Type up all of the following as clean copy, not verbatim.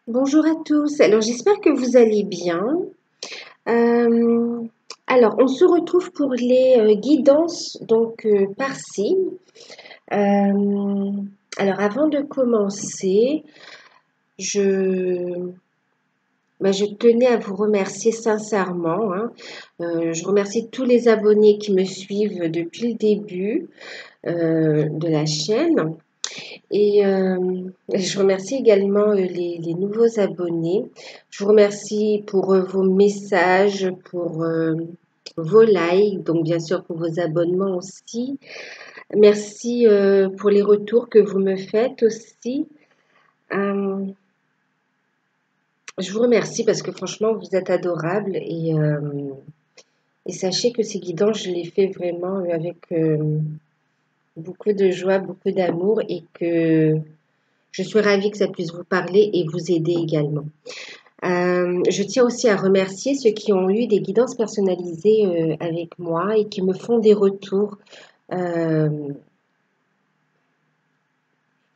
Bonjour à tous. Alors, j'espère que vous allez bien. Euh, alors, on se retrouve pour les guidances par signe. Euh, alors, avant de commencer, je, je tenais à vous remercier sincèrement, hein. Je remercie tous les abonnés qui me suivent depuis le début de la chaîne. Et je remercie également les nouveaux abonnés. Je vous remercie pour vos messages, pour vos likes, donc bien sûr pour vos abonnements aussi. Merci pour les retours que vous me faites aussi. Euh, je vous remercie parce que franchement, vous êtes adorables et sachez que ces guidances, je les fais vraiment avec beaucoup de joie, beaucoup d'amour et que je suis ravie que ça puisse vous parler et vous aider également. Je tiens aussi à remercier ceux qui ont eu des guidances personnalisées avec moi et qui me font des retours. Euh,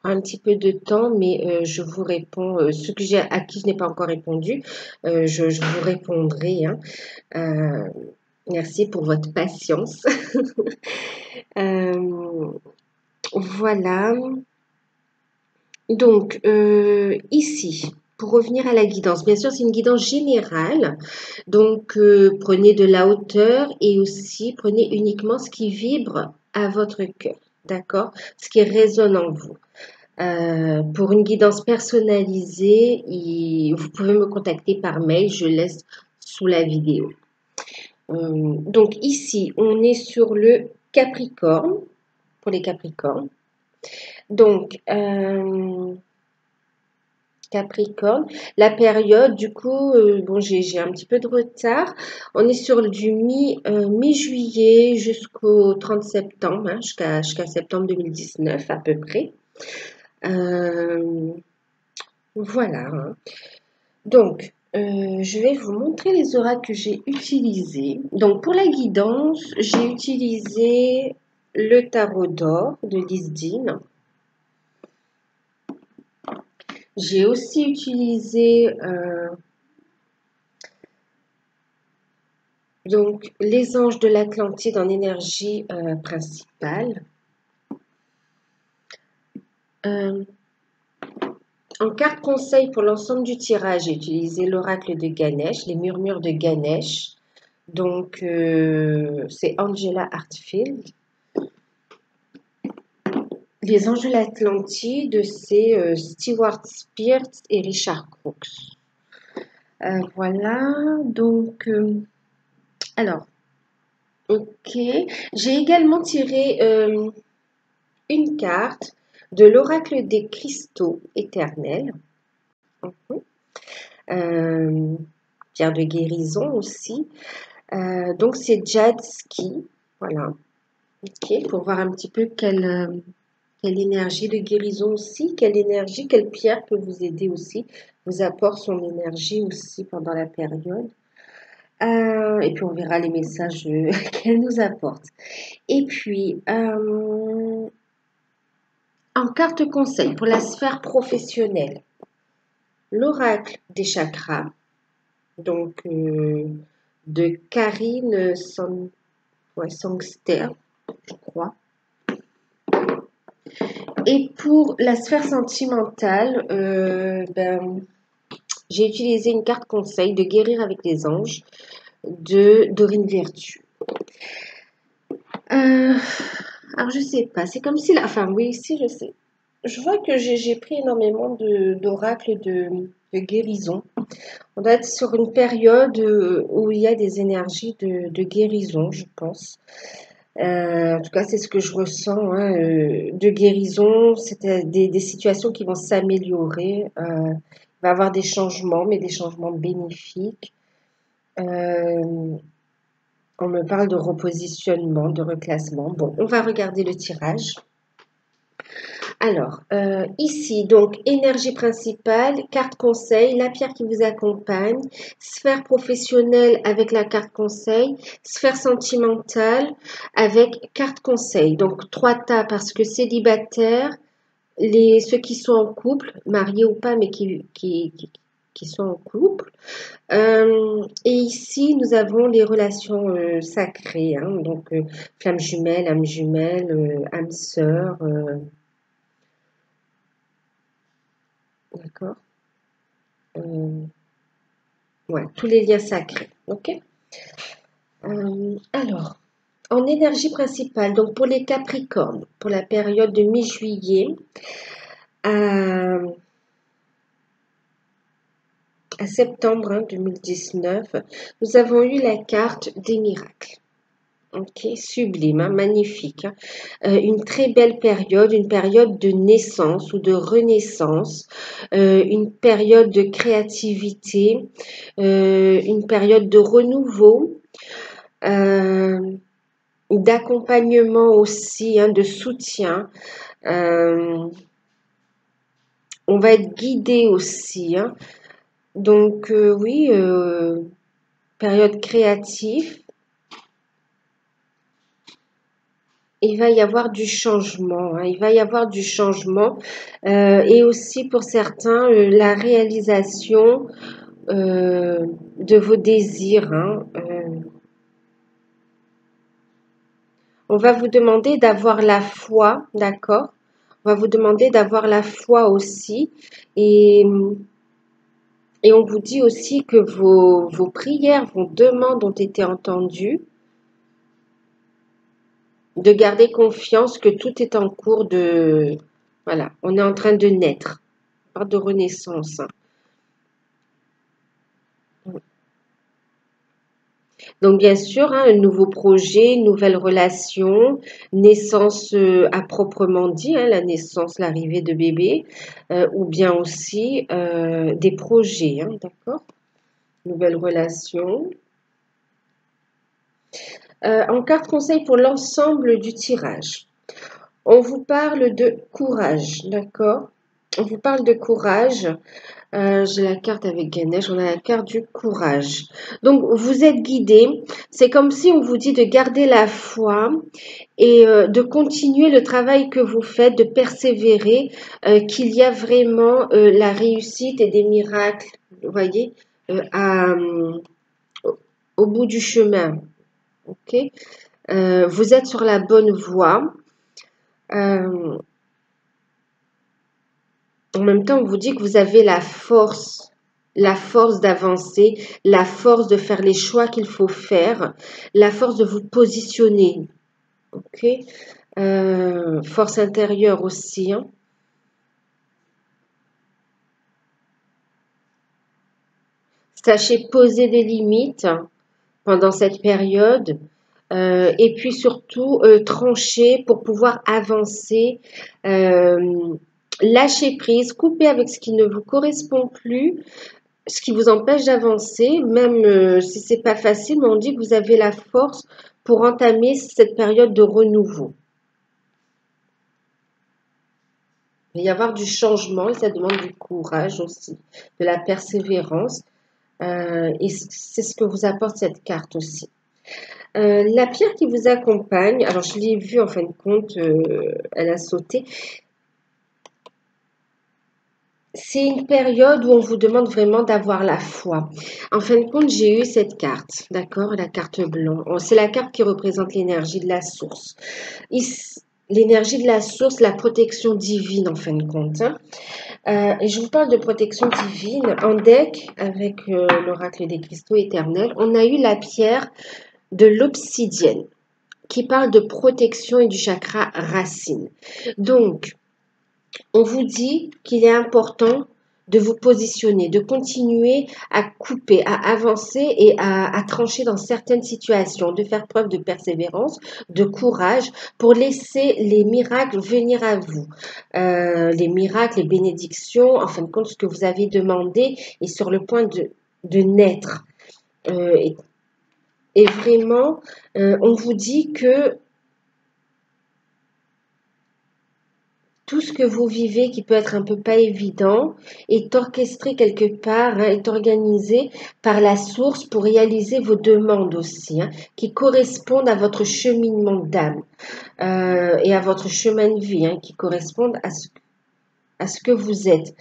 un petit peu de temps, mais je vous réponds. Ceux à qui je n'ai pas encore répondu, je vous répondrai, hein. Euh, merci pour votre patience. Euh, voilà. Donc, ici, pour revenir à la guidance, bien sûr, c'est une guidance générale. Donc, prenez de la hauteur et aussi prenez uniquement ce qui vibre à votre cœur, d'accord? Ce qui résonne en vous. Pour une guidance personnalisée, vous pouvez me contacter par mail, je laisse sous la vidéo. Donc, ici, on est sur le Capricorne, pour les Capricornes. Donc, Capricorne. La période, du coup, bon, j'ai un petit peu de retard. On est sur du mi-juillet jusqu'au 30 septembre, hein, jusqu'à septembre 2019 à peu près. Voilà, hein. Donc, je vais vous montrer les oracles que j'ai utilisés. Donc, pour la guidance, j'ai utilisé le tarot d'or de Lisdine. J'ai aussi utilisé donc les anges de l'Atlantide en énergie principale. En carte conseil pour l'ensemble du tirage, j'ai utilisé l'oracle de Ganesh, les murmures de Ganesh. Donc, c'est Angela Hartfield. Les anges de l'Atlantide, c'est Stewart Spears et Richard Crooks. Voilà, donc, alors, ok. J'ai également tiré une carte de l'oracle des cristaux éternels. Pierre de guérison aussi. Donc, c'est Jadski. Voilà. Ok, pour voir un petit peu quelle énergie de guérison aussi, quelle énergie, quelle pierre peut vous aider aussi, vous apporte son énergie aussi pendant la période. Et puis on verra les messages qu'elle nous apporte. Et puis, en carte conseil pour la sphère professionnelle, l'oracle des chakras, donc de Karine Sangster, je crois. Et pour la sphère sentimentale, j'ai utilisé une carte conseil de guérir avec les anges de Dorine Vertu. Alors, je sais pas, c'est comme si... Enfin, oui, si, je sais. Je vois que j'ai pris énormément d'oracles de guérison. On doit être sur une période où il y a des énergies de guérison, je pense. En tout cas, c'est ce que je ressens, hein, de guérison. C'est des situations qui vont s'améliorer. Il va y avoir des changements, mais des changements bénéfiques. On me parle de repositionnement, de reclassement. Bon, on va regarder le tirage. Alors, ici, donc, énergie principale, carte conseil, la pierre qui vous accompagne, sphère professionnelle avec la carte conseil, sphère sentimentale avec carte conseil. Donc, 3 tas parce que célibataire, ceux qui sont en couple, mariés ou pas, mais qui qui sont en couple. Et ici, nous avons les relations sacrées, hein, donc flamme jumelle, âme sœur, d'accord? Ouais, tous les liens sacrés, ok? Alors, en énergie principale, donc pour les Capricornes, pour la période de mi-juillet à septembre 2019, nous avons eu la carte des miracles. Ok, sublime, hein, magnifique. Hein. Une très belle période, une période de naissance ou de renaissance, une période de créativité, une période de renouveau, d'accompagnement aussi, hein, de soutien. On va être guidé aussi. Hein. Donc oui, période créative. Il va y avoir du changement, hein, il va y avoir du changement et aussi pour certains la réalisation de vos désirs. Hein, on va vous demander d'avoir la foi, d'accord? On va vous demander d'avoir la foi aussi et, et on vous dit aussi que vos prières, vos demandes ont été entendues, de garder confiance que tout est en cours de... Voilà, on est en train de naître, par de renaissance. Hein. Donc, bien sûr, hein, un nouveau projet, une nouvelle relation, naissance à proprement dit, hein, la naissance, l'arrivée de bébé, ou bien aussi des projets, hein, d'accord? Nouvelle relation. En carte conseil pour l'ensemble du tirage, on vous parle de courage, d'accord? On vous parle de courage. J'ai la carte avec Ganesh, on a la carte du courage. Donc, vous êtes guidé. C'est comme si on vous dit de garder la foi et de continuer le travail que vous faites, de persévérer, qu'il y a vraiment la réussite et des miracles, vous voyez, au bout du chemin. Ok, vous êtes sur la bonne voie. En même temps, on vous dit que vous avez la force d'avancer, la force de faire les choix qu'il faut faire, la force de vous positionner. Ok, force intérieure aussi. Hein. Sachez poser des limites pendant cette période et puis surtout trancher pour pouvoir avancer. Lâcher prise, couper avec ce qui ne vous correspond plus, ce qui vous empêche d'avancer, même si c'est pas facile, mais on dit que vous avez la force pour entamer cette période de renouveau. Il va y avoir du changement et ça demande du courage aussi, de la persévérance. Et c'est ce que vous apporte cette carte aussi. La pierre qui vous accompagne, alors je l'ai vue en fin de compte, elle a sauté. C'est une période où on vous demande vraiment d'avoir la foi. En fin de compte, j'ai eu cette carte, d'accord, la carte blanche. C'est la carte qui représente l'énergie de la source. L'énergie de la source, la protection divine en fin de compte. Hein. Et je vous parle de protection divine. En deck, avec l'oracle des cristaux éternels, on a eu la pierre de l'obsidienne qui parle de protection et du chakra racine. Donc, on vous dit qu'il est important de vous positionner, de continuer à couper, à avancer et à trancher dans certaines situations, de faire preuve de persévérance, de courage pour laisser les miracles venir à vous. Les miracles, les bénédictions, en fin de compte, ce que vous avez demandé est sur le point de naître. Et vraiment, on vous dit que tout ce que vous vivez qui peut être un peu pas évident est orchestré quelque part, hein, est organisé par la source pour réaliser vos demandes aussi, hein, qui correspondent à votre cheminement d'âme et à votre chemin de vie, hein, qui correspondent à ce que vous êtes.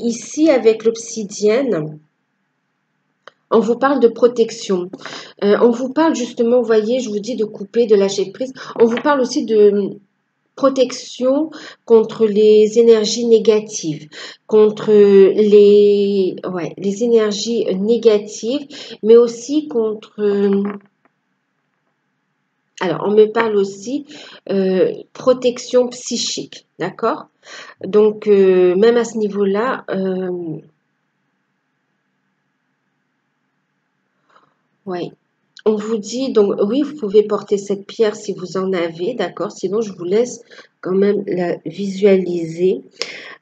Ici, avec l'obsidienne, on vous parle de protection. On vous parle justement, vous voyez, je vous dis de couper, de lâcher prise. On vous parle aussi de protection contre les énergies négatives, contre les énergies négatives, mais aussi contre... alors, on me parle aussi protection psychique, d'accord? Donc, même à ce niveau-là, ouais. On vous dit, donc oui, vous pouvez porter cette pierre si vous en avez, d'accord? Sinon, je vous laisse quand même la visualiser.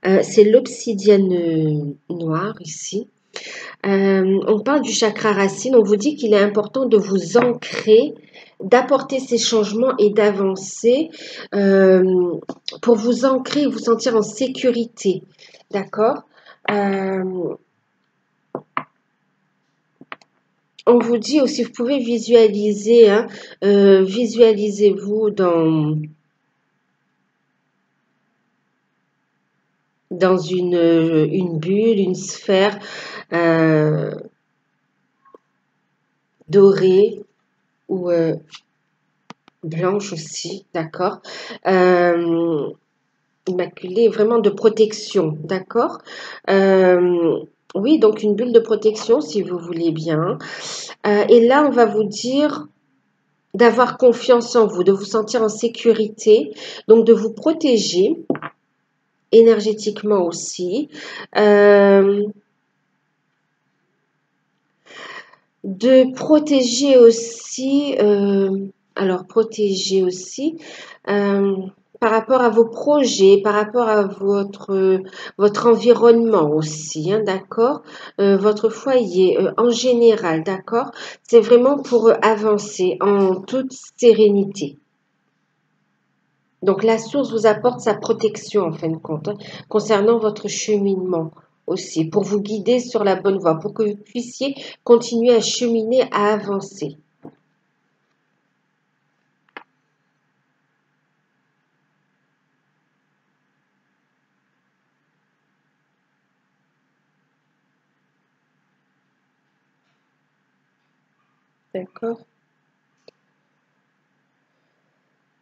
C'est l'obsidienne noire ici. On parle du chakra racine. On vous dit qu'il est important de vous ancrer, d'apporter ces changements et d'avancer pour vous ancrer et vous sentir en sécurité. D'accord? On vous dit aussi, vous pouvez visualiser, hein, visualisez-vous dans une bulle, une sphère dorée ou blanche aussi, d'accord, immaculée, vraiment de protection, d'accord. Oui, donc une bulle de protection si vous voulez bien. Et là, on va vous dire d'avoir confiance en vous, de vous sentir en sécurité, donc de vous protéger énergétiquement aussi. De protéger aussi, alors protéger aussi par rapport à vos projets, par rapport à votre environnement aussi, hein, d'accord, votre foyer en général, d'accord, c'est vraiment pour avancer en toute sérénité. Donc la source vous apporte sa protection en fin de compte, hein, concernant votre cheminement aussi, pour vous guider sur la bonne voie, pour que vous puissiez continuer à cheminer, à avancer. D'accord.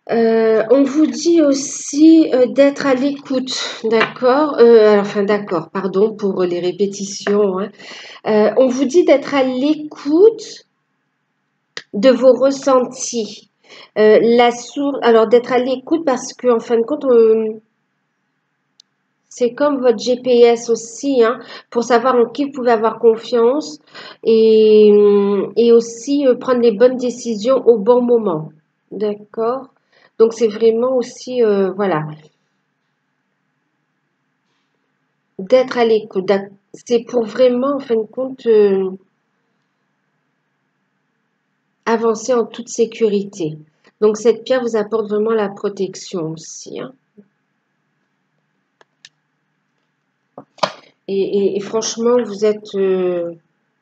On vous dit aussi d'être à l'écoute, d'accord? Enfin, d'accord, pardon pour les répétitions, hein. On vous dit d'être à l'écoute de vos ressentis. Alors d'être à l'écoute parce que en fin de compte, c'est comme votre GPS aussi, hein, pour savoir en qui vous pouvez avoir confiance et aussi prendre les bonnes décisions au bon moment. D'accord? Donc, c'est vraiment aussi, voilà, d'être à l'écoute. C'est pour vraiment, en fin de compte, avancer en toute sécurité. Donc, cette pierre vous apporte vraiment la protection aussi, hein. Et franchement, vous êtes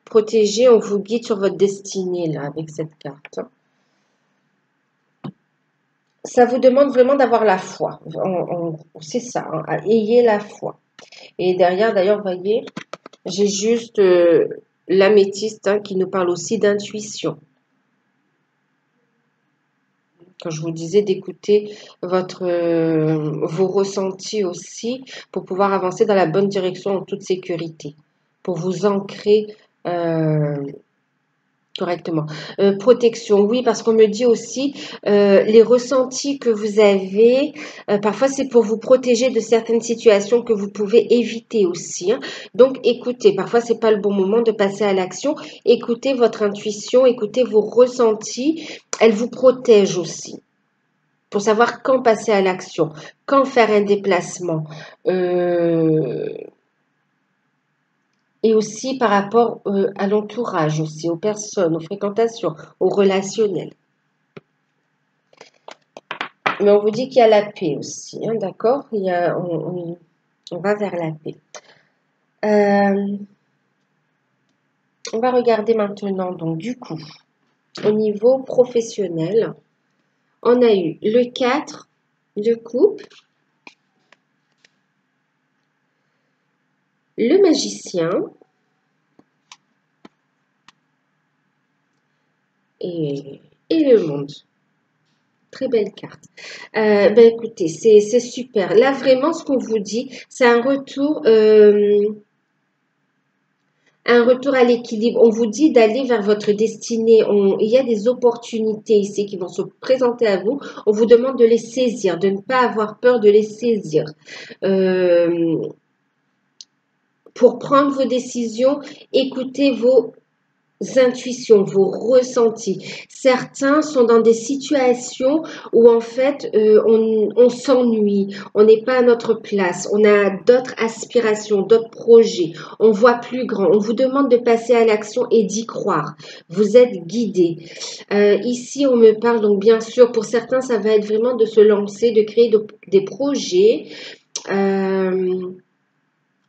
protégé, on vous guide sur votre destinée, là, avec cette carte, hein. Ça vous demande vraiment d'avoir la foi. C'est ça, hein, ayez la foi. Et derrière, d'ailleurs, vous voyez, j'ai juste l'améthyste, hein, qui nous parle aussi d'intuition. Quand je vous disais d'écouter vos ressentis aussi pour pouvoir avancer dans la bonne direction en toute sécurité, pour vous ancrer correctement. Protection, oui, parce qu'on me dit aussi les ressentis que vous avez, parfois c'est pour vous protéger de certaines situations que vous pouvez éviter aussi, hein. Donc écoutez, parfois c'est pas le bon moment de passer à l'action. Écoutez votre intuition, écoutez vos ressentis, elle vous protège aussi. Pour savoir quand passer à l'action, quand faire un déplacement. Et aussi par rapport à l'entourage aussi, aux personnes, aux fréquentations, aux relationnels. Mais on vous dit qu'il y a la paix aussi, hein, d'accord? On va vers la paix. On va regarder maintenant, donc du coup, au niveau professionnel, on a eu le 4 de coupe, le magicien et le monde. Très belle carte. Ben écoutez, c'est super. Là, vraiment, ce qu'on vous dit, c'est un retour à l'équilibre. On vous dit d'aller vers votre destinée. Il y a des opportunités ici qui vont se présenter à vous. On vous demande de les saisir, de ne pas avoir peur de les saisir. Pour prendre vos décisions, écoutez vos intuitions, vos ressentis. Certains sont dans des situations où en fait on s'ennuie, on n'est pas à notre place, on a d'autres aspirations, d'autres projets, on voit plus grand. On vous demande de passer à l'action et d'y croire. Vous êtes guidé. Ici, on me parle donc bien sûr, pour certains, ça va être vraiment de se lancer, de créer des projets.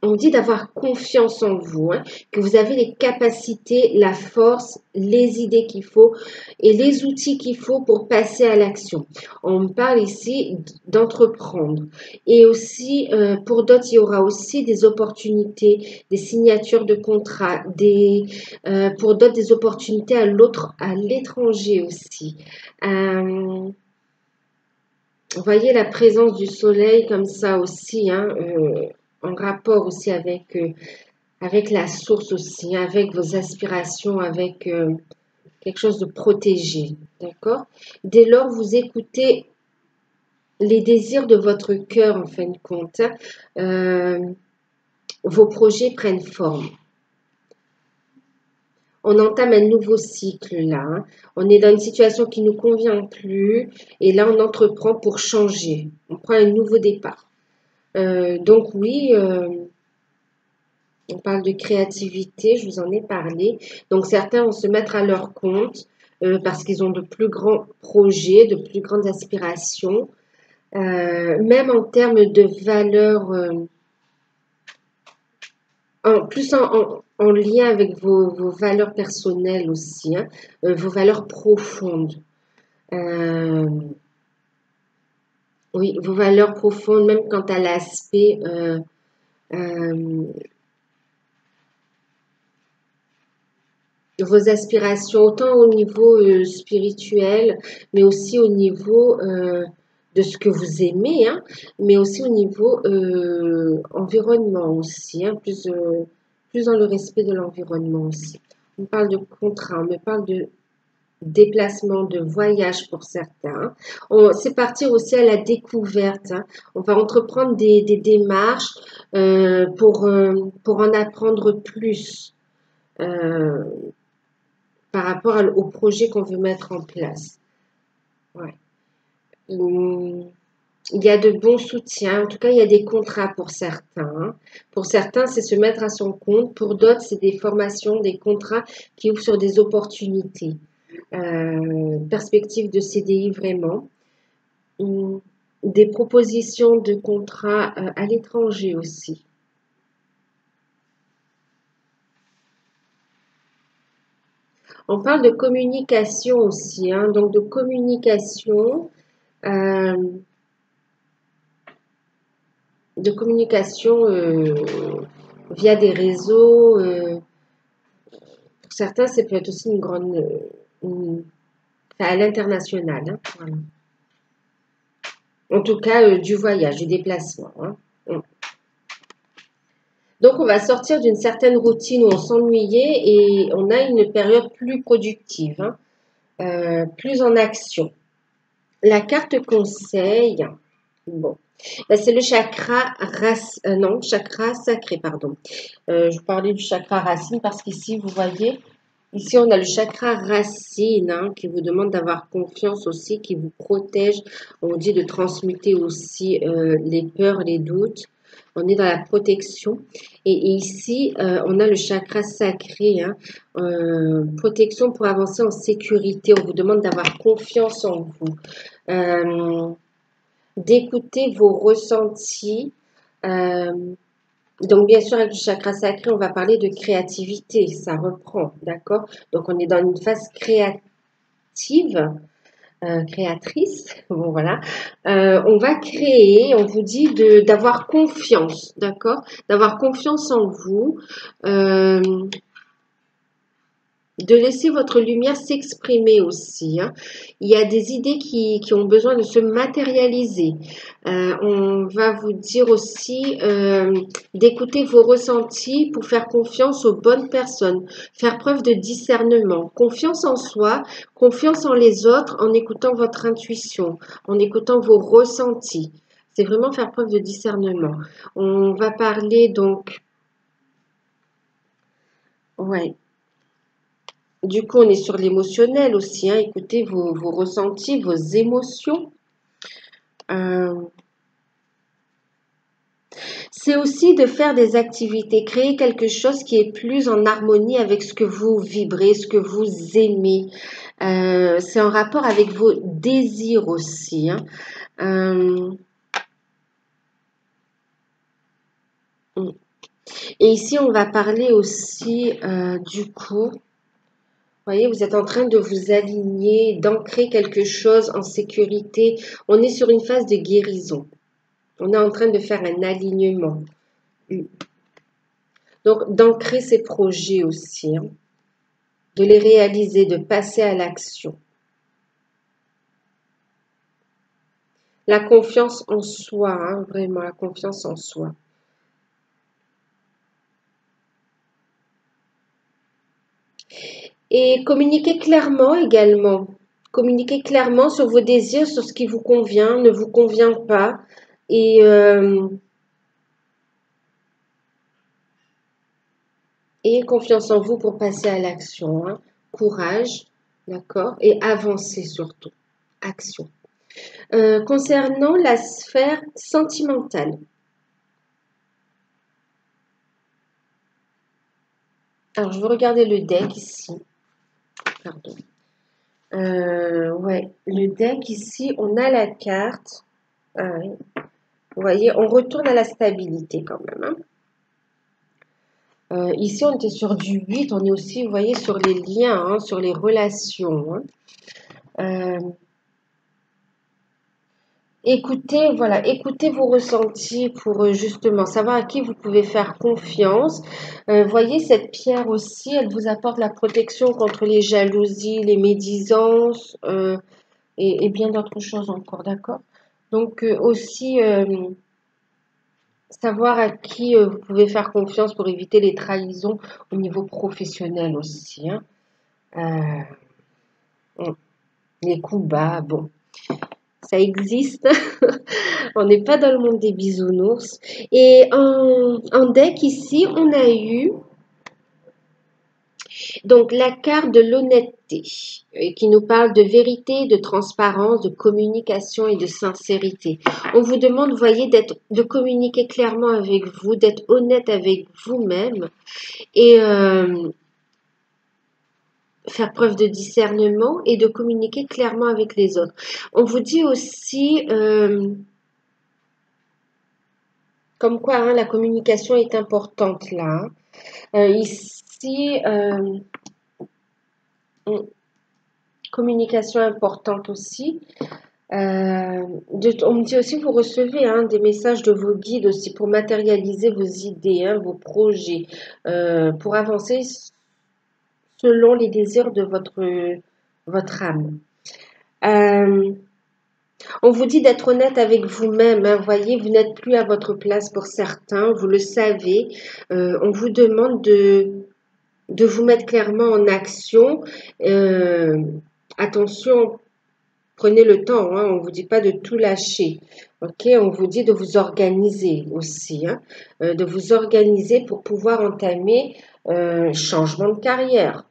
On dit d'avoir confiance en vous, hein, que vous avez les capacités, la force, les idées qu'il faut et les outils qu'il faut pour passer à l'action. On me parle ici d'entreprendre. Et aussi, pour d'autres, il y aura aussi des opportunités, des signatures de contrats, pour d'autres, des opportunités à l'étranger aussi. Vous voyez la présence du soleil comme ça aussi, hein, en rapport aussi avec la source aussi, avec vos aspirations, avec quelque chose de protégé, d'accord? Dès lors, vous écoutez les désirs de votre cœur, en fin de compte, vos projets prennent forme. On entame un nouveau cycle là, hein. On est dans une situation qui ne nous convient plus et là, on entreprend pour changer. On prend un nouveau départ. Donc oui, on parle de créativité, je vous en ai parlé. Donc certains vont se mettre à leur compte parce qu'ils ont de plus grands projets, de plus grandes aspirations. Même en termes de valeurs, en lien avec vos valeurs personnelles aussi, hein, vos valeurs profondes. Oui, vos valeurs profondes, même quant à l'aspect de vos aspirations, autant au niveau spirituel, mais aussi au niveau de ce que vous aimez, hein, mais aussi au niveau environnement aussi, hein, plus dans le respect de l'environnement aussi. On parle de contrat, on me parle de déplacement, de voyage pour certains. C'est partir aussi à la découverte, hein. On va entreprendre des démarches pour en apprendre plus. Euh, par rapport au projet qu'on veut mettre en place. Ouais. Il y a de bons soutiens, en tout cas, il y a des contrats pour certains, hein. Pour certains, c'est se mettre à son compte. Pour d'autres, c'est des formations, des contrats qui ouvrent sur des opportunités. Perspective de CDI vraiment. Des propositions de contrats à l'étranger aussi. On parle de communication aussi, hein, donc de communication. Euh, de communication via des réseaux. Pour certains, ça peut être aussi une grande... à l'international. Hein, voilà. En tout cas, du voyage, du déplacement. Hein. Donc, on va sortir d'une certaine routine où on s'ennuyait et on a une période plus productive, hein, plus en action. La carte conseil, bon, ben, c'est le chakra sacré, pardon. Je vous parlais du chakra racine parce qu'ici, vous voyez, ici, on a le chakra racine, hein, qui vous demande d'avoir confiance aussi, qui vous protège. On dit de transmuter aussi les peurs, les doutes. On est dans la protection. Et ici, on a le chakra sacré, hein, protection pour avancer en sécurité. On vous demande d'avoir confiance en vous. D'écouter vos ressentis. Donc, bien sûr, avec le chakra sacré, on va parler de créativité. Ça reprend, d'accord? Donc, on est dans une phase créative. créatrice. Bon, voilà. On va créer, on vous dit d'avoir confiance, d'accord? D'avoir confiance en vous. De laisser votre lumière s'exprimer aussi, hein. Il y a des idées qui ont besoin de se matérialiser. On va vous dire aussi d'écouter vos ressentis pour faire confiance aux bonnes personnes, faire preuve de discernement, confiance en soi, confiance en les autres, en écoutant votre intuition, en écoutant vos ressentis. C'est vraiment faire preuve de discernement. On va parler donc, ouais. Du coup, on est sur l'émotionnel aussi, hein. Écoutez vos ressentis, vos émotions. C'est aussi de faire des activités, créer quelque chose qui est plus en harmonie avec ce que vous vibrez, ce que vous aimez. C'est en rapport avec vos désirs aussi, hein. Et ici, on va parler aussi du coup. Vous voyez, vous êtes en train de vous aligner, d'ancrer quelque chose en sécurité. On est sur une phase de guérison. On est en train de faire un alignement. Donc, d'ancrer ses projets aussi, hein, de les réaliser, de passer à l'action. La confiance en soi, hein, vraiment, la confiance en soi. Et communiquer clairement également. Communiquer clairement sur vos désirs, sur ce qui vous convient, ne vous convient pas. Et ayez confiance en vous pour passer à l'action, hein. Courage, d'accord? Et avancer surtout. Action. Concernant la sphère sentimentale. Alors, je veux regarder le deck ici. Pardon. Ouais, le deck ici, on a la carte. Ah, oui. Vous voyez, on retourne à la stabilité quand même, hein. Ici, on était sur du 8. On est aussi, vous voyez, sur les liens, hein, sur les relations, hein. Écoutez, voilà, écoutez vos ressentis pour justement savoir à qui vous pouvez faire confiance. Voyez cette pierre aussi, elle vous apporte la protection contre les jalousies, les médisances et bien d'autres choses encore, d'accord? Donc aussi savoir à qui vous pouvez faire confiance pour éviter les trahisons au niveau professionnel aussi, hein. Les coups bas, bon, ça existe. On n'est pas dans le monde des bisounours. Et en deck ici, on a eu donc la carte de l'honnêteté qui nous parle de vérité, de transparence, de communication et de sincérité. On vous demande, vous voyez, de communiquer clairement avec vous, d'être honnête avec vous-même et faire preuve de discernement et de communiquer clairement avec les autres. On vous dit aussi comme quoi, hein, la communication est importante là, hein. Ici, communication importante aussi. On me dit aussi, vous recevez hein, des messages de vos guides aussi pour matérialiser vos idées, hein, vos projets, pour avancer selon les désirs de votre âme. On vous dit d'être honnête avec vous-même, hein, voyez, vous n'êtes plus à votre place pour certains, vous le savez. On vous demande de vous mettre clairement en action. Attention, prenez le temps, hein, on ne vous dit pas de tout lâcher. Ok, on vous dit de vous organiser aussi, hein, de vous organiser pour pouvoir entamer changement de carrière.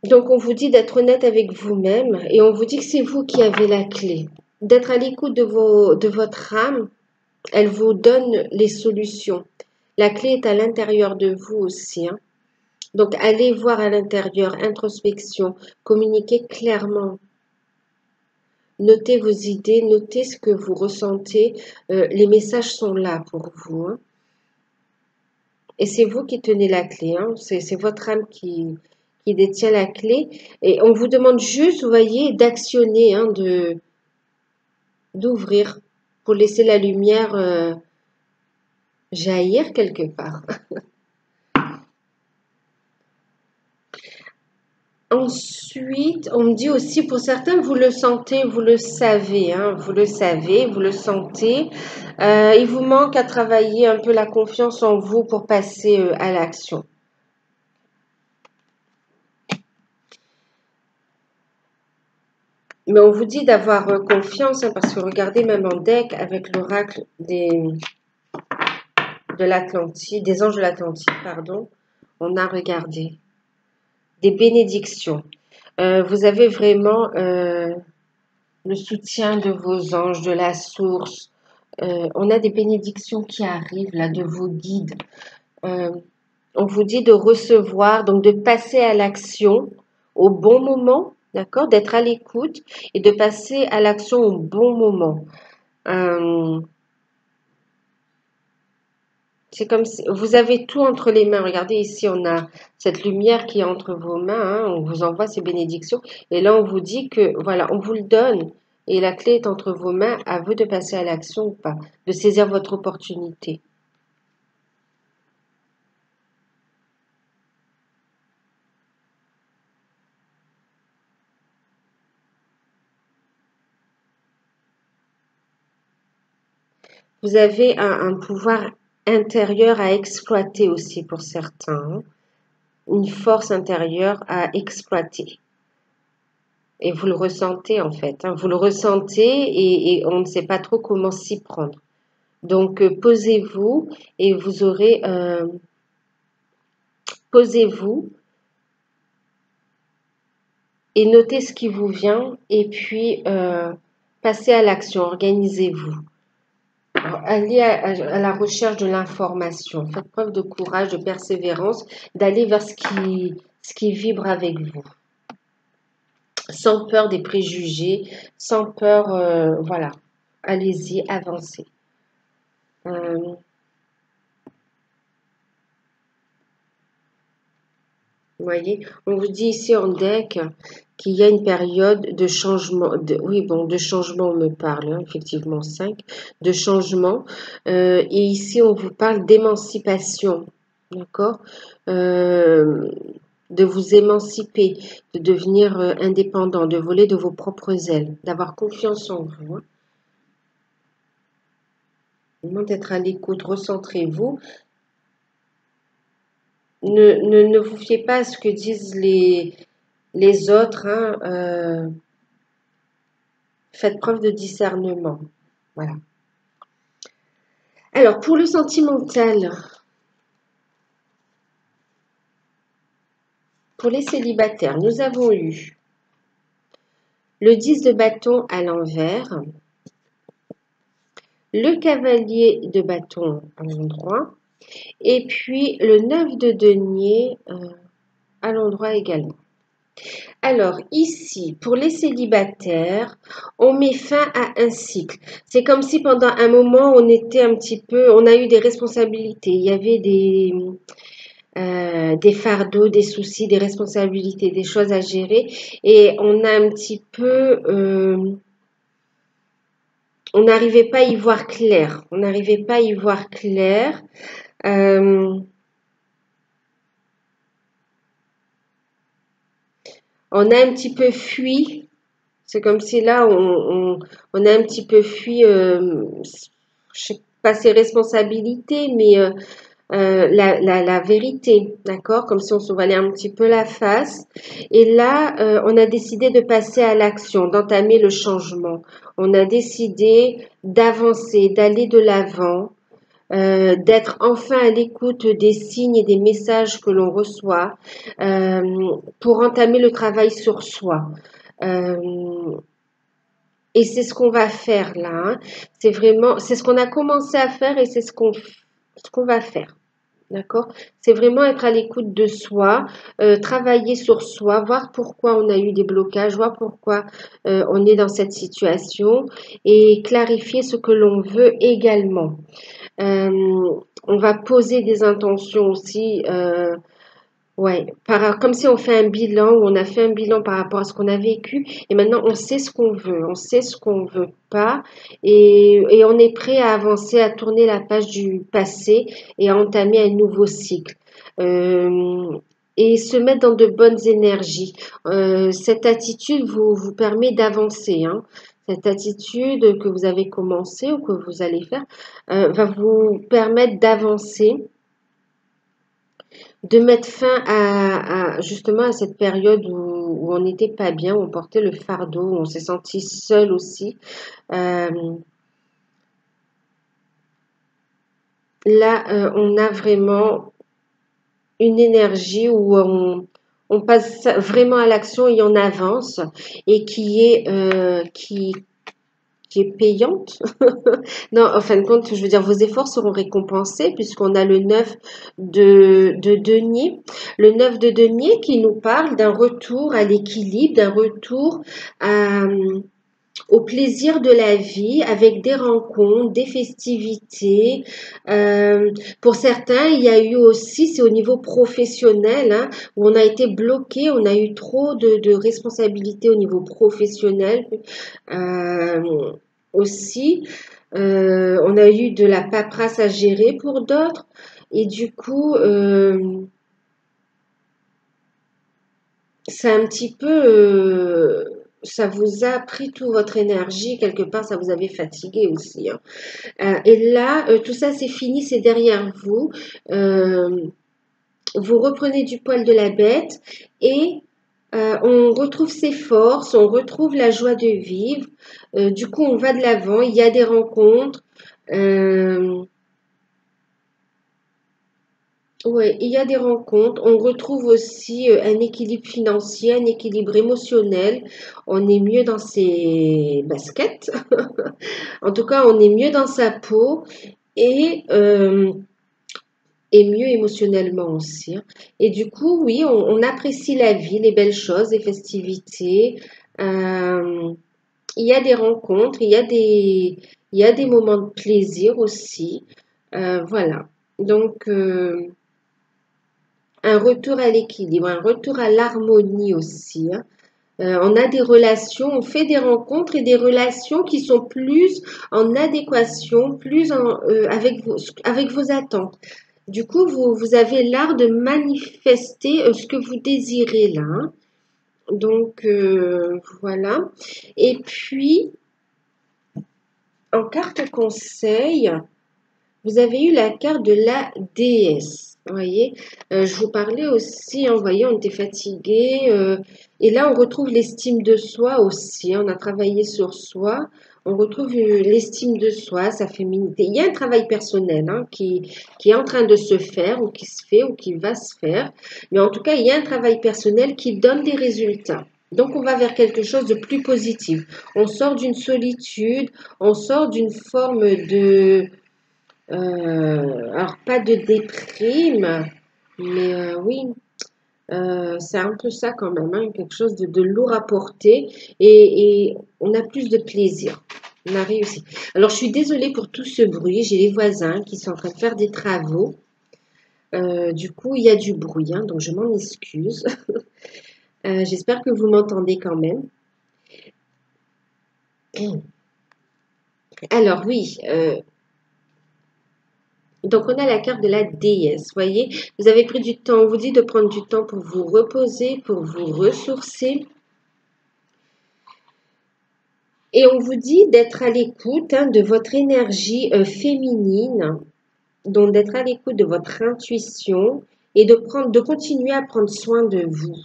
Donc, on vous dit d'être honnête avec vous-même et on vous dit que c'est vous qui avez la clé. D'être à l'écoute de votre âme, elle vous donne les solutions. La clé est à l'intérieur de vous aussi, hein. Donc, allez voir à l'intérieur, introspection, communiquez clairement. Notez vos idées, notez ce que vous ressentez. Les messages sont là pour vous, hein. et c'est vous qui tenez la clé, hein. C'est votre âme qui détient la clé. Et on vous demande juste, vous voyez, d'actionner, hein, d'ouvrir pour laisser la lumière jaillir quelque part. Ensuite, on me dit aussi, pour certains, vous le sentez, vous le savez, hein, vous le savez, vous le sentez. Il vous manque à travailler un peu la confiance en vous pour passer à l'action. Mais on vous dit d'avoir confiance, hein, parce que regardez, même en deck, avec l'oracle de l'Atlantide, des anges de l'Atlantide, pardon, on a regardé des bénédictions. Vous avez vraiment le soutien de vos anges, de la source. On a des bénédictions qui arrivent là, de vos guides. On vous dit de recevoir, donc de passer à l'action au bon moment, d'accord, d'être à l'écoute et de passer à l'action au bon moment. C'est comme si vous avez tout entre les mains. Regardez ici, on a cette lumière qui est entre vos mains, hein, on vous envoie ces bénédictions. Et là, on vous dit que, voilà, on vous le donne. Et la clé est entre vos mains, à vous de passer à l'action ou pas, de saisir votre opportunité. Vous avez un pouvoir intérieur à exploiter aussi pour certains, hein, une force intérieure à exploiter. Et vous le ressentez en fait, hein, vous le ressentez et on ne sait pas trop comment s'y prendre. Donc, posez-vous et vous aurez, posez-vous et notez ce qui vous vient et puis passez à l'action, organisez-vous. Allez à la recherche de l'information, faites preuve de courage, de persévérance, d'aller vers ce qui vibre avec vous. Sans peur des préjugés, sans peur, voilà, allez-y, avancez. Vous voyez, on vous dit ici en deck qu'il y a une période de changement. Oui, bon, de changement, on me parle, hein, effectivement, 5, de changement. Et ici, on vous parle d'émancipation, d'accord, de vous émanciper, de devenir indépendant, de voler de vos propres ailes, d'avoir confiance en vous. Hein. Vraiment d'être à l'écoute, recentrez-vous. Ne vous fiez pas à ce que disent les autres, hein, faites preuve de discernement. Voilà. Alors, pour le sentimental, pour les célibataires, nous avons eu le 10 de bâton à l'envers, le cavalier de bâton à l'endroit, et puis le 9 de denier à l'endroit également. Alors ici, pour les célibataires, on met fin à un cycle. C'est comme si pendant un moment, on était un petit peu, on a eu des responsabilités. Il y avait des fardeaux, des soucis, des responsabilités, des choses à gérer. Et on a un petit peu, on n'arrivait pas à y voir clair. On n'arrivait pas à y voir clair. On a un petit peu fui. C'est comme si là, on a un petit peu fui, je sais pas ses responsabilités, mais la vérité, d'accord? Comme si on se voilait un petit peu la face. Et là, on a décidé de passer à l'action, d'entamer le changement. On a décidé d'avancer, d'aller de l'avant, d'être enfin à l'écoute des signes et des messages que l'on reçoit pour entamer le travail sur soi. Et c'est ce qu'on va faire là. Hein. C'est vraiment, c'est ce qu'on a commencé à faire et c'est ce qu'on va faire. D'accord? C'est vraiment être à l'écoute de soi, travailler sur soi, voir pourquoi on a eu des blocages, voir pourquoi on est dans cette situation et clarifier ce que l'on veut également. On va poser des intentions aussi. Ouais, comme si on fait un bilan, ou on a fait un bilan par rapport à ce qu'on a vécu, et maintenant on sait ce qu'on veut, on sait ce qu'on veut pas, et on est prêt à avancer, à tourner la page du passé et à entamer un nouveau cycle. Euh, et se mettre dans de bonnes énergies. Cette attitude vous permet d'avancer, hein. Cette attitude que vous avez commencé ou que vous allez faire va vous permettre d'avancer, de mettre fin justement à cette période où on n'était pas bien, où on portait le fardeau, où on s'est senti seul aussi. Euh, Là, on a vraiment une énergie où on passe vraiment à l'action et on avance et qui est payante. Non, en fin de compte, je veux dire, vos efforts seront récompensés puisqu'on a le 9 de denier. Le 9 de denier qui nous parle d'un retour à l'équilibre, d'un retour à, au plaisir de la vie avec des rencontres, des festivités. Pour certains, il y a eu aussi, c'est au niveau professionnel, hein, où on a été bloqué, on a eu trop de responsabilités au niveau professionnel. Euh, Aussi, on a eu de la paperasse à gérer pour d'autres. Et du coup, c'est un petit peu, ça vous a pris toute votre énergie, quelque part, ça vous avait fatigué aussi, hein. Et là, tout ça, c'est fini, c'est derrière vous. Euh, Vous reprenez du poil de la bête et on retrouve ses forces, on retrouve la joie de vivre. Du coup, on va de l'avant, il y a des rencontres. Euh, Ouais, il y a des rencontres. On retrouve aussi un équilibre financier, un équilibre émotionnel. On est mieux dans ses baskets. En tout cas, on est mieux dans sa peau et, euh, et mieux émotionnellement aussi, hein. Et du coup, oui, on apprécie la vie, les belles choses, les festivités. Euh, il y a des rencontres, il y a des moments de plaisir aussi. Voilà. Donc, un retour à l'équilibre, un retour à l'harmonie aussi, hein. On a des relations, on fait des rencontres et des relations qui sont plus en adéquation, avec vos attentes. Du coup, vous avez l'art de manifester ce que vous désirez là, hein. Donc, voilà. Et puis, en carte conseil, vous avez eu la carte de la déesse. Vous voyez, je vous parlais aussi, hein, vous voyez, on était fatigué. Et là, on retrouve l'estime de soi aussi, hein. On a travaillé sur soi. On retrouve l'estime de soi, sa féminité. Il y a un travail personnel, hein, qui est en train de se faire, ou qui se fait, ou qui va se faire. Mais en tout cas, il y a un travail personnel qui donne des résultats. Donc, on va vers quelque chose de plus positif. On sort d'une solitude, on sort d'une forme alors, pas de déprime, mais oui, c'est un peu ça quand même, hein, quelque chose de lourd à porter et on a plus de plaisir. On a réussi. Alors, je suis désolée pour tout ce bruit. J'ai les voisins qui sont en train de faire des travaux. Du coup, il y a du bruit, hein, donc je m'en excuse. J'espère que vous m'entendez quand même. Alors, oui, donc, on a la carte de la déesse. Voyez, vous avez pris du temps. On vous dit de prendre du temps pour vous reposer, pour vous ressourcer. Et on vous dit d'être à l'écoute, hein, de votre énergie féminine, donc d'être à l'écoute de votre intuition et de continuer à prendre soin de vous.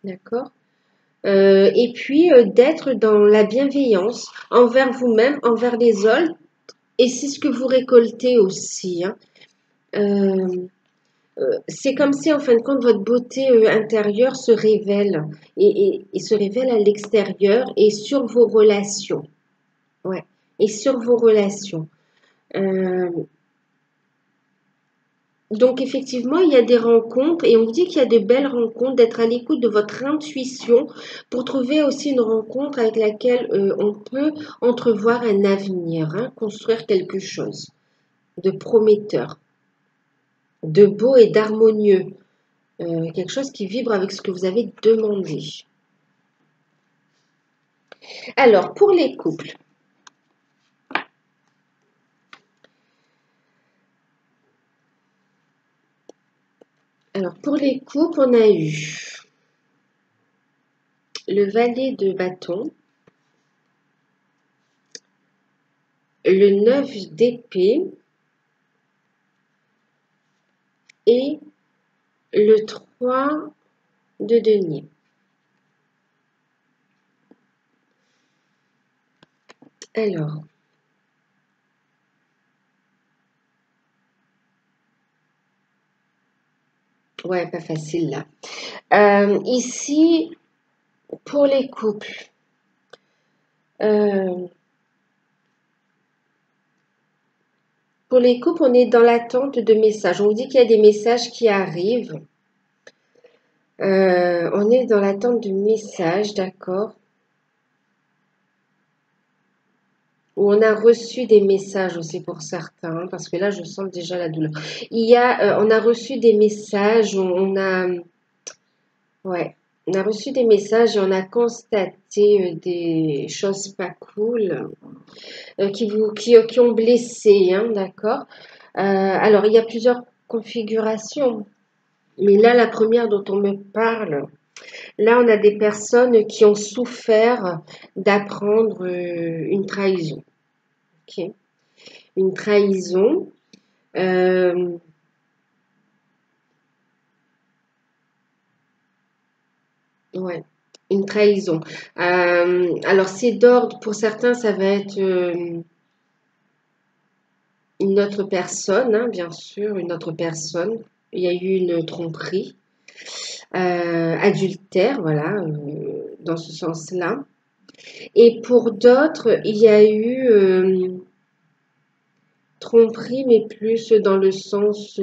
D'accord? Et puis d'être dans la bienveillance envers vous-même, envers les autres. Et c'est ce que vous récoltez aussi, hein. Euh, c'est comme si, en fin de compte, votre beauté intérieure se révèle et se révèle à l'extérieur et sur vos relations. Ouais. Et sur vos relations. Euh, Donc effectivement, il y a des rencontres et on vous dit qu'il y a de belles rencontres, d'être à l'écoute de votre intuition pour trouver aussi une rencontre avec laquelle on peut entrevoir un avenir, hein, construire quelque chose de prometteur, de beau et d'harmonieux, quelque chose qui vibre avec ce que vous avez demandé. Alors, pour les couples, on a eu le valet de bâton, le 9 d'épée et le 3 de denier. Alors, ouais, pas facile là. Ici, pour les couples, on est dans l'attente de messages. On vous dit qu'il y a des messages qui arrivent. On est dans l'attente de messages, d'accord? Ou on a reçu des messages aussi pour certains, hein, parce que là, je sens déjà la douleur. On a reçu des messages, ouais, on a reçu des messages et on a constaté des choses pas cool qui ont blessé, hein, d'accord? Alors, il y a plusieurs configurations, mais là, la première dont on me parle, là, on a des personnes qui ont souffert d'apprendre une trahison, ok? Une trahison. euh, ouais, une trahison. Alors, c'est d'ordre, pour certains, ça va être une autre personne, hein, bien sûr, une autre personne. Il y a eu une tromperie, adultère, voilà, dans ce sens-là. Et pour d'autres, il y a eu tromperie, mais plus dans le sens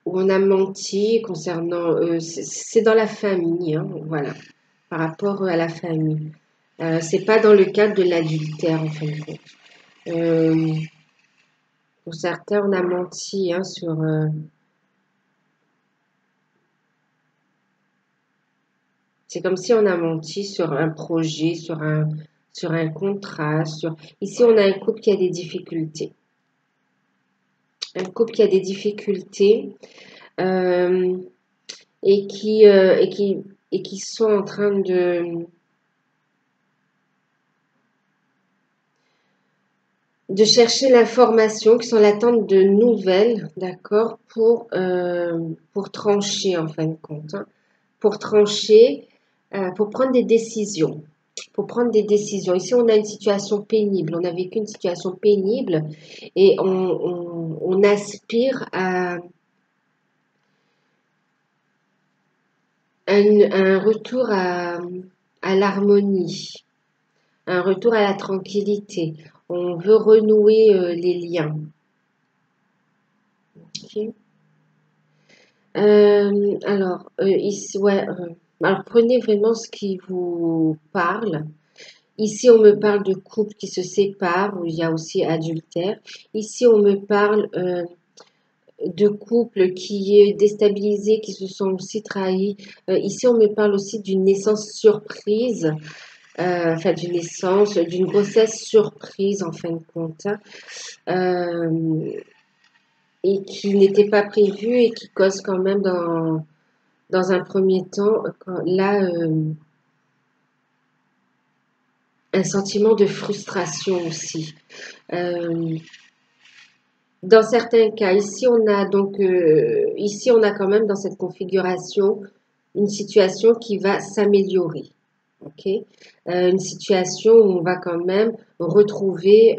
où on a menti concernant, c'est dans la famille, hein, voilà, par rapport à la famille. C'est pas dans le cadre de l'adultère, en fin de compte. Euh, pour certains, on a menti hein, sur. C'est comme si on a menti sur un projet, sur un contrat. Ici, on a un couple qui a des difficultés. Un couple qui a des difficultés euh, et qui sont en train de chercher l'information, qui sont en l'attente de nouvelles, d'accord, pour trancher en fin de compte, hein, pour trancher, pour prendre des décisions. Pour prendre des décisions. Ici, on a une situation pénible. On a vécu une situation pénible et on aspire un retour à l'harmonie, un retour à la tranquillité. On veut renouer les liens. Ok. Ici, ouais, alors prenez vraiment ce qui vous parle. Ici, on me parle de couples qui se séparent, où il y a aussi adultère. Ici, on me parle de couples qui est déstabilisés, qui se sont aussi trahis. Ici, on me parle aussi d'une naissance surprise, enfin d'une naissance, d'une grossesse surprise en fin de compte, hein, et qui n'était pas prévue et qui cause quand même dans un premier temps, là, un sentiment de frustration aussi. Euh, Dans certains cas, ici on a quand même dans cette configuration une situation qui va s'améliorer, ok? Une situation où on va quand même retrouver,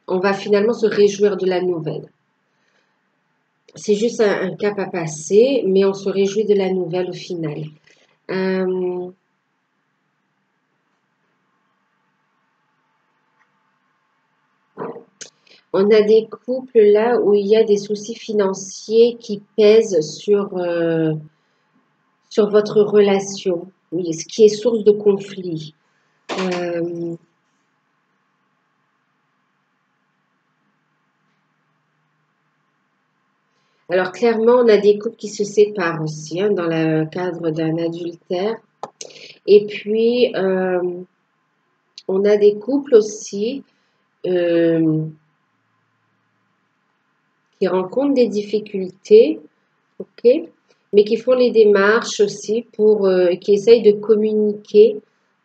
on va finalement se réjouir de la nouvelle. C'est juste un cap à passer, mais on se réjouit de la nouvelle au final. Euh, On a des couples là où il y a des soucis financiers qui pèsent sur votre relation, oui, ce qui est source de conflit. Euh, alors clairement, on a des couples qui se séparent aussi hein, dans le cadre d'un adultère. Et puis, on a des couples aussi euh, qui rencontrent des difficultés, ok, mais qui font les démarches aussi qui essayent de communiquer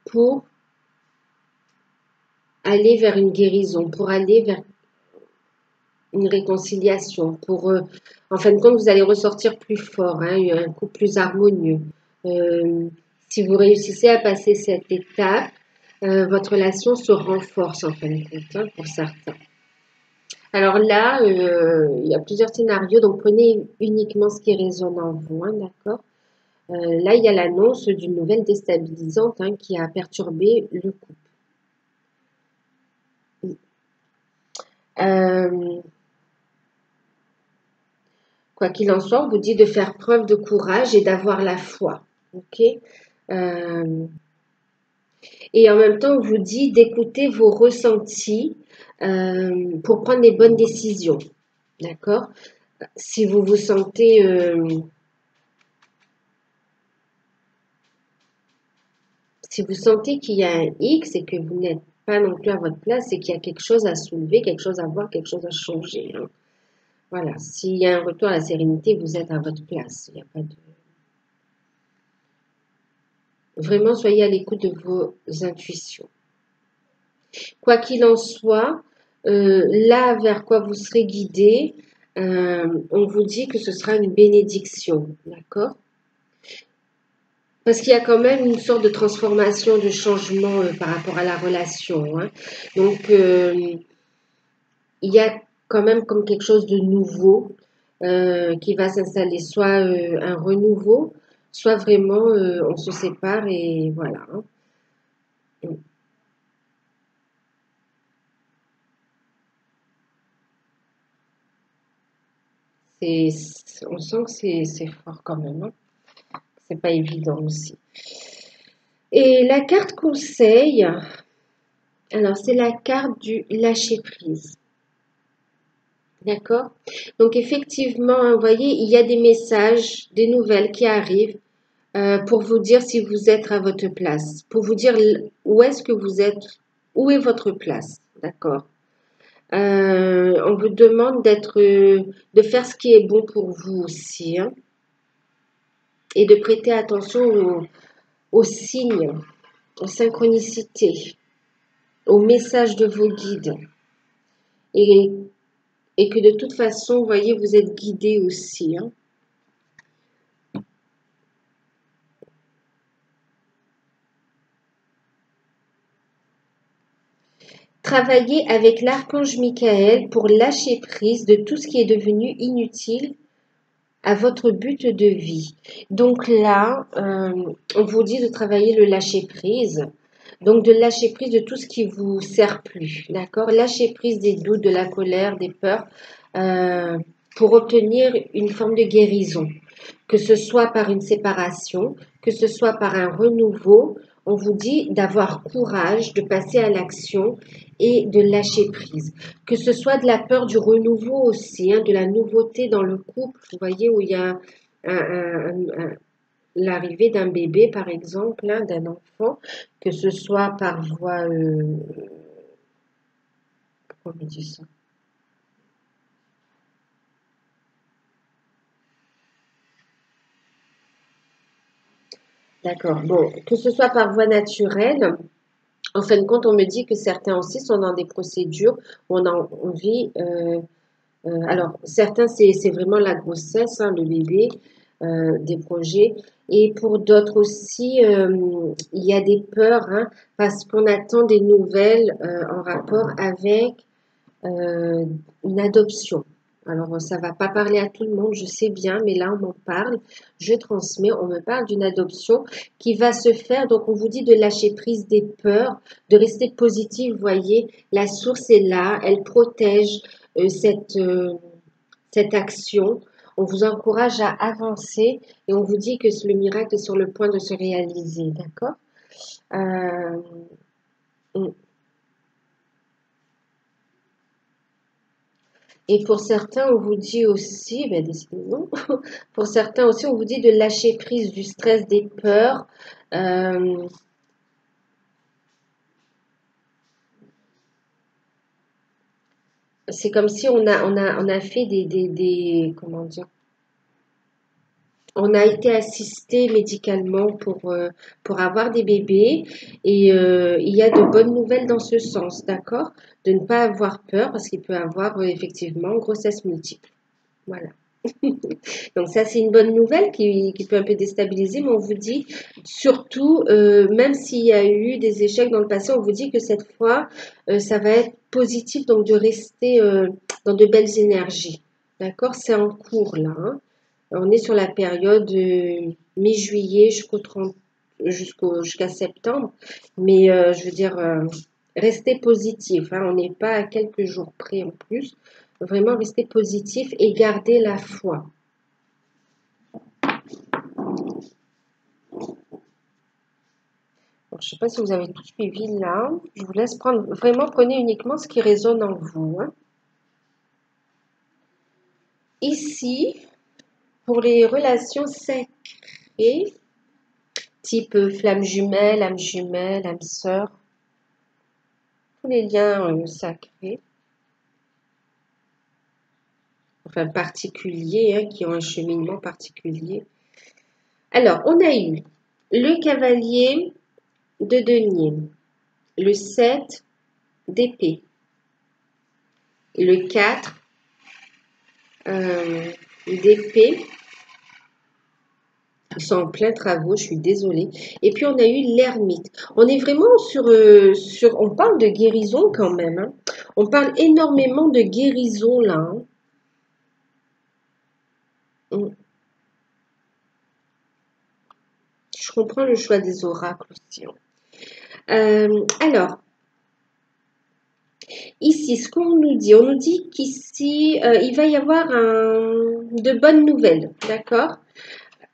pour aller vers une guérison, pour aller vers une réconciliation, en fin de compte, vous allez ressortir plus fort, hein, un couple plus harmonieux. Euh, si vous réussissez à passer cette étape, votre relation se renforce en fin de compte, hein, pour certains. Alors là, il y a plusieurs scénarios, donc prenez uniquement ce qui résonne en vous, hein, d'accord? Là, il y a l'annonce d'une nouvelle déstabilisante hein, qui a perturbé le couple. Euh, Quoi qu'il en soit, on vous dit de faire preuve de courage et d'avoir la foi. Ok. Euh, et en même temps, on vous dit d'écouter vos ressentis pour prendre les bonnes décisions. D'accord? Si vous vous sentez si vous sentez qu'il y a un X et que vous n'êtes pas non plus à votre place, c'est qu'il y a quelque chose à soulever, quelque chose à voir, quelque chose à changer, hein. Voilà. S'il y a un retour à la sérénité, vous êtes à votre place. Il n'y a pas de Vraiment, soyez à l'écoute de vos intuitions. Quoi qu'il en soit, là vers quoi vous serez guidé, on vous dit que ce sera une bénédiction, d'accord? Parce qu'il y a quand même une sorte de transformation, de changement par rapport à la relation, hein. Donc, il y a quand même comme quelque chose de nouveau qui va s'installer, soit un renouveau, soit vraiment on se sépare et voilà, hein. On sent que c'est fort quand même, hein. C'est pas évident aussi. Et la carte conseil, alors c'est la carte du lâcher prise. D'accord? Donc effectivement, hein, vous voyez, il y a des messages, des nouvelles qui arrivent pour vous dire si vous êtes à votre place, pour vous dire où est-ce que vous êtes, où est votre place. D'accord? On vous demande de faire ce qui est bon pour vous aussi, hein, et de prêter attention aux signes, aux synchronicités, aux messages de vos guides. Et, et que de toute façon, vous voyez, vous êtes guidé aussi, hein. Travaillez avec l'archange Michael pour lâcher prise de tout ce qui est devenu inutile à votre but de vie. Donc là, on vous dit de travailler le lâcher prise. Donc de lâcher prise de tout ce qui vous sert plus, d'accord? Lâcher prise des doutes, de la colère, des peurs, euh, pour obtenir une forme de guérison, que ce soit par une séparation, que ce soit par un renouveau. On vous dit d'avoir courage, de passer à l'action et de lâcher prise. Que ce soit de la peur du renouveau aussi, hein, de la nouveauté dans le couple, vous voyez, où il y a l'arrivée d'un bébé, par exemple, hein, d'un enfant, que ce soit par voie, comment on dit ça? D'accord, bon, que ce soit par voie naturelle, en fin de compte, on me dit que certains aussi sont dans des procédures où on a envie, alors certains c'est vraiment la grossesse, hein, le bébé, des projets, et pour d'autres aussi, il y a des peurs, hein, parce qu'on attend des nouvelles en rapport avec une adoption. Alors, ça va pas parler à tout le monde, je sais bien, mais là, on m'en parle, je transmets, on me parle d'une adoption qui va se faire. Donc, on vous dit de lâcher prise des peurs, de rester positif. Vous voyez, la source est là, elle protège cette action. On vous encourage à avancer et on vous dit que le miracle est sur le point de se réaliser, d'accord? Euh, Et pour certains, on vous dit aussi, ben décidément, pour certains aussi, on vous dit de lâcher prise du stress, des peurs. Euh, c'est comme si on a fait comment dire, on a été assisté médicalement pour avoir des bébés et il y a de bonnes nouvelles dans ce sens, d'accord? De ne pas avoir peur parce qu'il peut avoir effectivement grossesse multiple. Voilà. Donc ça, c'est une bonne nouvelle qui peut un peu déstabiliser, mais on vous dit surtout, même s'il y a eu des échecs dans le passé, on vous dit que cette fois, ça va être positif, donc de rester dans de belles énergies. D'accord? C'est en cours là, hein. On est sur la période mi-juillet jusqu'à septembre, mais je veux dire, restez positif, hein. On n'est pas à quelques jours près en plus. Vraiment rester positif et garder la foi. Je ne sais pas si vous avez tout suivi là. Je vous laisse prendre. Vraiment, prenez uniquement ce qui résonne en vous, hein. Ici, pour les relations sacrées, type flamme jumelle, âme sœur, tous les liens sacrés, enfin particuliers, hein, qui ont un cheminement particulier. Alors, on a eu le cavalier de denier, le 7 d'épée, le 4 d'épée. Ils sont en plein travaux, je suis désolée. Et puis on a eu l'ermite. On est vraiment on parle de guérison quand même, hein. On parle énormément de guérison là, hein. Je comprends le choix des oracles aussi, hein. Alors, ici, ce qu'on nous dit, on nous dit qu'ici, il va y avoir de bonnes nouvelles, d'accord?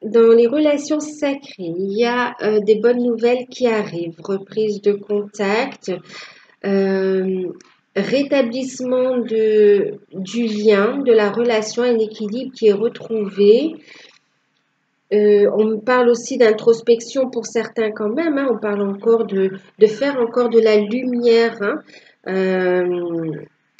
Dans les relations sacrées, il y a des bonnes nouvelles qui arrivent, reprise de contact, rétablissement du lien, de la relation, un équilibre qui est retrouvé. On me parle aussi d'introspection pour certains quand même, hein. On parle encore de faire encore de la lumière, hein,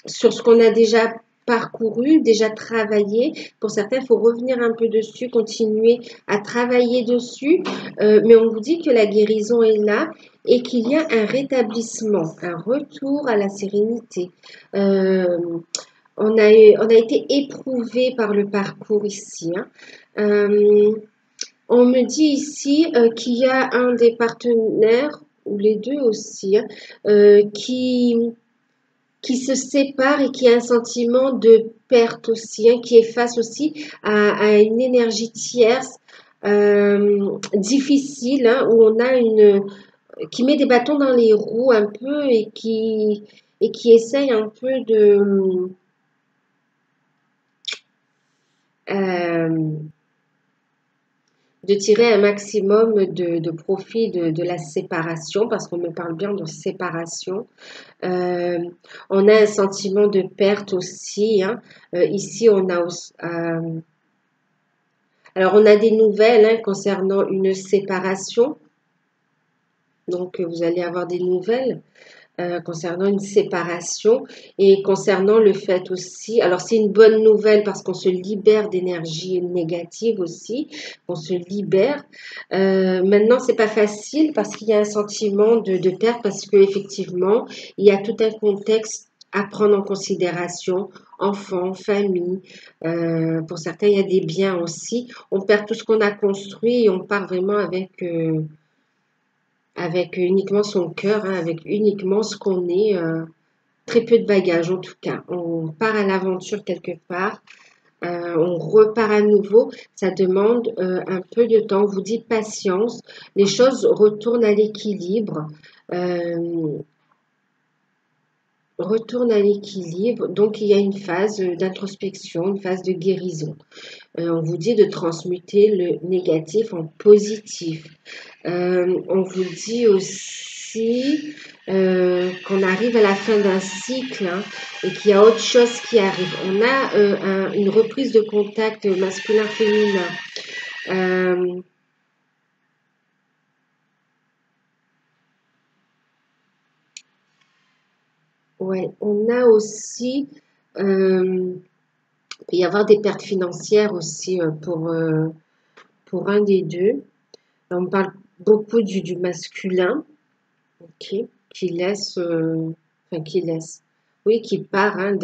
sur ce qu'on a déjà parcouru, déjà travaillé. Pour certains, il faut revenir un peu dessus, continuer à travailler dessus. Mais on vous dit que la guérison est là et qu'il y a un rétablissement, un retour à la sérénité. On a été éprouvé par le parcours ici, hein. On me dit ici qu'il y a un des partenaires, ou les deux aussi, hein, qui se sépare et qui a un sentiment de perte aussi, hein, qui est face aussi à une énergie tierce difficile, hein, où on a qui met des bâtons dans les roues un peu et qui essaye un peu euh, de tirer un maximum de profit de la séparation, parce qu'on me parle bien de séparation. Euh, on a un sentiment de perte aussi, hein. Ici, alors on a des nouvelles, hein, concernant une séparation. Donc, vous allez avoir des nouvelles concernant une séparation et concernant le fait aussi, alors c'est une bonne nouvelle parce qu'on se libère d'énergie négative aussi, on se libère. Maintenant, c'est pas facile parce qu'il y a un sentiment de perte parce que effectivement, il y a tout un contexte à prendre en considération, enfants, famille. Pour certains, il y a des biens aussi. On perd tout ce qu'on a construit et on part vraiment avec uniquement son cœur, hein, avec uniquement ce qu'on est. très peu de bagages en tout cas. On part à l'aventure quelque part. On repart à nouveau. Ça demande un peu de temps. On vous dit patience. Les choses retournent à l'équilibre. Retourne à l'équilibre. Donc, il y a une phase d'introspection, une phase de guérison. On vous dit de transmuter le négatif en positif. On vous dit aussi qu'on arrive à la fin d'un cycle, hein, et qu'il y a autre chose qui arrive. On a une reprise de contact masculin-féminin. Ouais, on a aussi, il peut y avoir des pertes financières aussi pour un des deux. On parle beaucoup du masculin, ok, qui laisse, enfin qui laisse, oui, qui part, hein,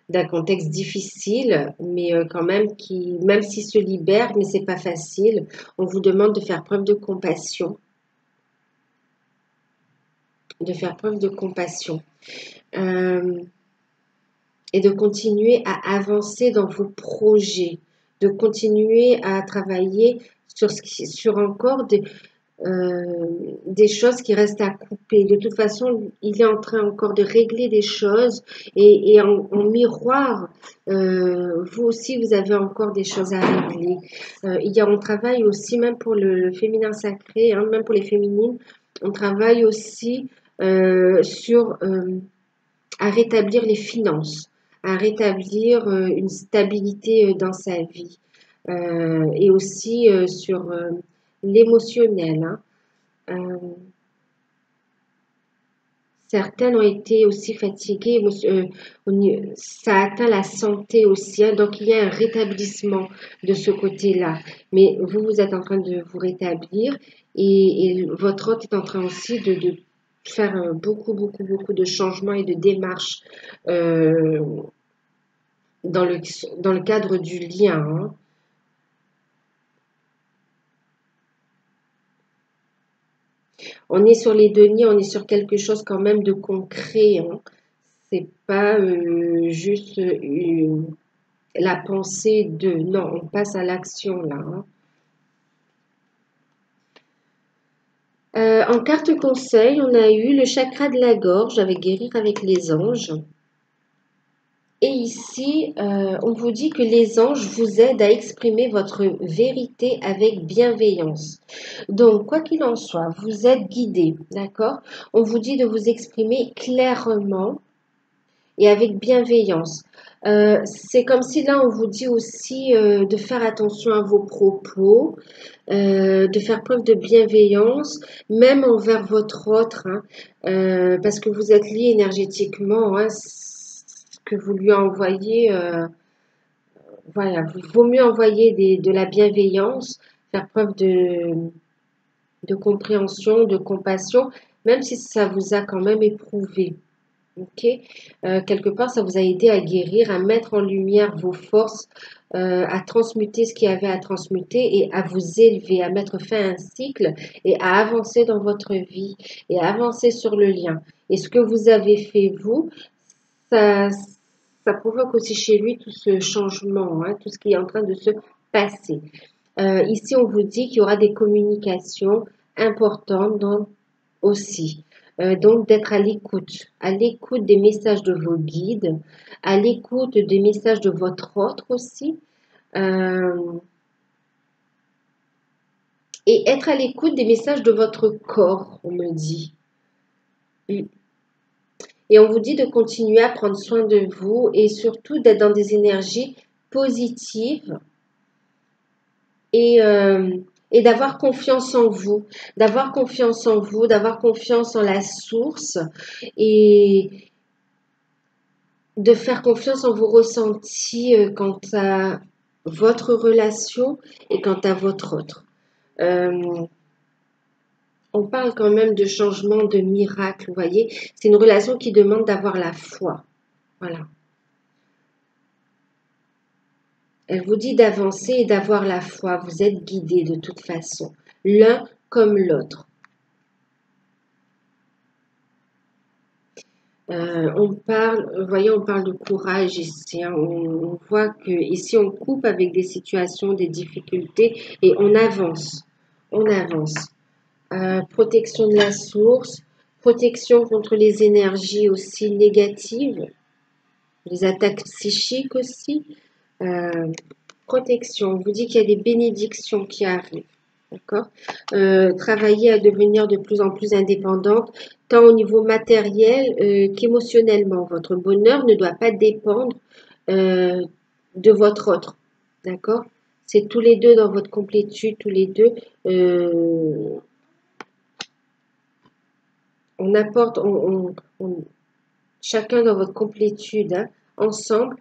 d'un contexte difficile, mais quand même qui, même s'il se libère, mais c'est pas facile. On vous demande de faire preuve de compassion, de faire preuve de compassion. Et de continuer à avancer dans vos projets, de continuer à travailler sur encore des choses qui restent à couper. De toute façon, il est en train encore de régler des choses et en miroir, vous aussi, vous avez encore des choses à régler. On travaille aussi, même pour le féminin sacré, hein, même pour les féminines, on travaille aussi à rétablir les finances, à rétablir une stabilité dans sa vie et aussi sur l'émotionnel, hein. Euh, Certaines ont été aussi fatiguées, ça atteint la santé aussi, hein, donc il y a un rétablissement de ce côté-là. Mais vous, vous êtes en train de vous rétablir et votre hôte est en train aussi de faire beaucoup, beaucoup, beaucoup de changements et de démarches euh, dans le cadre du lien, hein. On est sur les deniers, on est sur quelque chose quand même de concret, hein. C'est pas juste la pensée de... Non, on passe à l'action là, hein. En carte conseil, on a eu le chakra de la gorge avec guérir avec les anges. Et ici, on vous dit que les anges vous aident à exprimer votre vérité avec bienveillance. Donc, quoi qu'il en soit, vous êtes guidé, d'accord? On vous dit de vous exprimer clairement et avec bienveillance. C'est comme si là, on vous dit aussi de faire attention à vos propos, de faire preuve de bienveillance, même envers votre autre, hein, parce que vous êtes lié énergétiquement, hein, ce que vous lui envoyez, voilà, il vaut mieux envoyer de la bienveillance, faire preuve de compréhension, de compassion, même si ça vous a quand même éprouvé. Ok, quelque part, ça vous a aidé à guérir, à mettre en lumière vos forces, à transmuter ce qu'il y avait à transmuter et à vous élever, à mettre fin à un cycle et à avancer dans votre vie et à avancer sur le lien. Et ce que vous avez fait, vous, ça, ça provoque aussi chez lui tout ce changement, hein, tout ce qui est en train de se passer. Ici, on vous dit qu'il y aura des communications importantes aussi. Donc, d'être à l'écoute des messages de vos guides, à l'écoute des messages de votre autre aussi, euh, et être à l'écoute des messages de votre corps, on me dit. Mm. Et on vous dit de continuer à prendre soin de vous et surtout d'être dans des énergies positives et, euh, et d'avoir confiance en vous, d'avoir confiance en vous, d'avoir confiance en la source et de faire confiance en vos ressentis quant à votre relation et quant à votre autre. Euh, on parle quand même de changement, de miracle, vous voyez. C'est une relation qui demande d'avoir la foi. Voilà. Elle vous dit d'avancer et d'avoir la foi. Vous êtes guidés de toute façon, l'un comme l'autre. On parle, vous voyez, on parle de courage ici, hein. On voit que ici on coupe avec des situations, des difficultés et on avance. On avance. Protection de la source, protection contre les énergies aussi négatives, les attaques psychiques aussi. Protection, on vous dit qu'il y a des bénédictions qui arrivent. D'accord. Travailler à devenir de plus en plus indépendante, tant au niveau matériel qu'émotionnellement. Votre bonheur ne doit pas dépendre de votre autre. D'accord. C'est tous les deux dans votre complétude, tous les deux. On apporte, chacun dans votre complétude, hein, ensemble,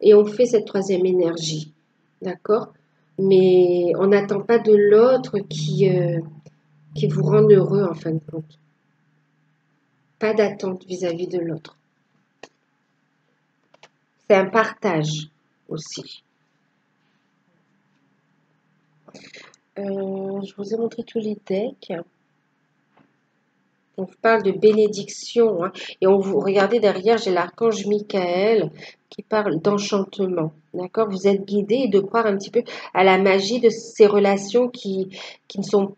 et on fait cette troisième énergie. D'accord. Mais on n'attend pas de l'autre qui vous rend heureux en fin de compte. Pas d'attente vis-à-vis de l'autre. C'est un partage aussi. Je vous ai montré tous les decks. On parle de bénédiction. Hein, et on vous regardez derrière, j'ai l'archange Michael qui parle d'enchantement. D'accord. Vous êtes guidé et de croire un petit peu à la magie de ces relations qui ont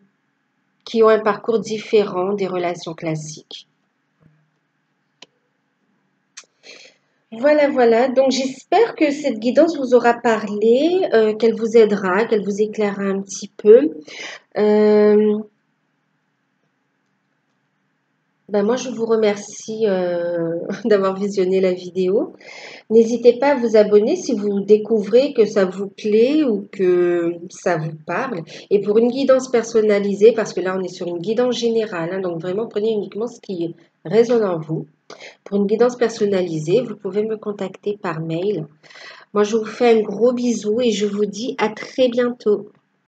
un parcours différent des relations classiques. Voilà, voilà. Donc, j'espère que cette guidance vous aura parlé, qu'elle vous aidera, qu'elle vous éclairera un petit peu. Moi, je vous remercie d'avoir visionné la vidéo. N'hésitez pas à vous abonner si vous découvrez que ça vous plaît ou que ça vous parle. Et pour une guidance personnalisée, parce que là, on est sur une guidance générale, hein, donc vraiment, prenez uniquement ce qui résonne en vous. Pour une guidance personnalisée, vous pouvez me contacter par mail. Moi, je vous fais un gros bisou et je vous dis à très bientôt.